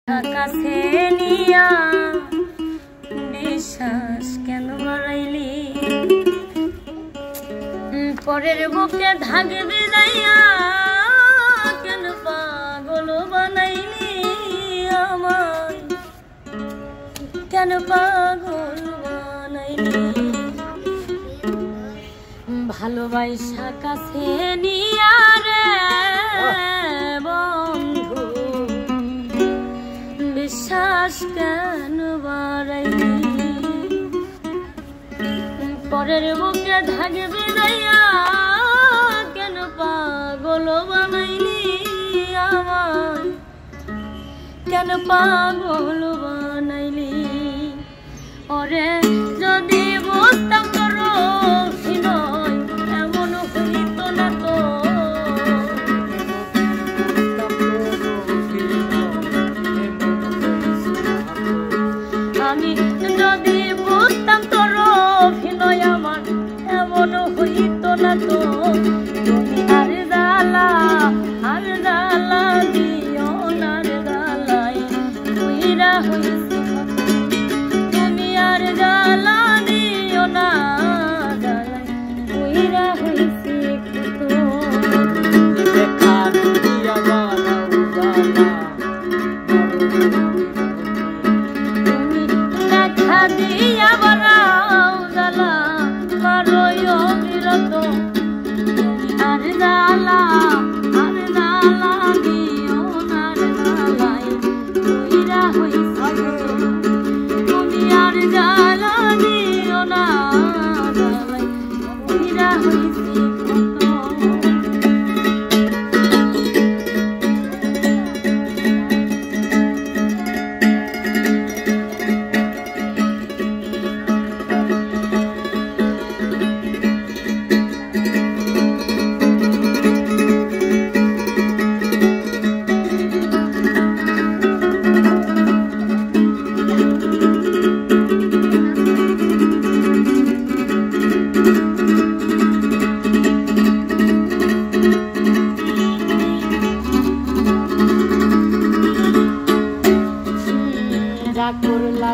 কাছে নিয়া বিশ্বাস কেন বাড়াইলি পরের বুকে ধাগে বেজাইয়া কেন পাগল বানাইলি আমায় কেন পাগল বানাইলি ভালোবাসা কাছে নিয়া রে বন্ধু বিশ্বাস কেন বাড়াইলি পরের বুকে ধাগে বেজাইয়া কেন পাগল বানাইলি আমায় কেন পাগল বানাইলি ওরে যদি বুঝতাম তোর অভিনয় এমন হইত না তো আমি যদি বুঝতাম তোর অভিনয় আমার এমন হইত না তো তুমি আর জ্বালা দিও না রে জ্বালাই তুইরা হইছি তুমি আর জ্বালা দিও না জ্বালাই তুইরা হইছি দিয়া বারাও জ্বালা মারোই অবিরত আর জ্বালা দিও না রে জ্বালাই তুইরা হইছি তুমি আর জ্বালা দিও না জ্বালাই তুইরা হইছি করলা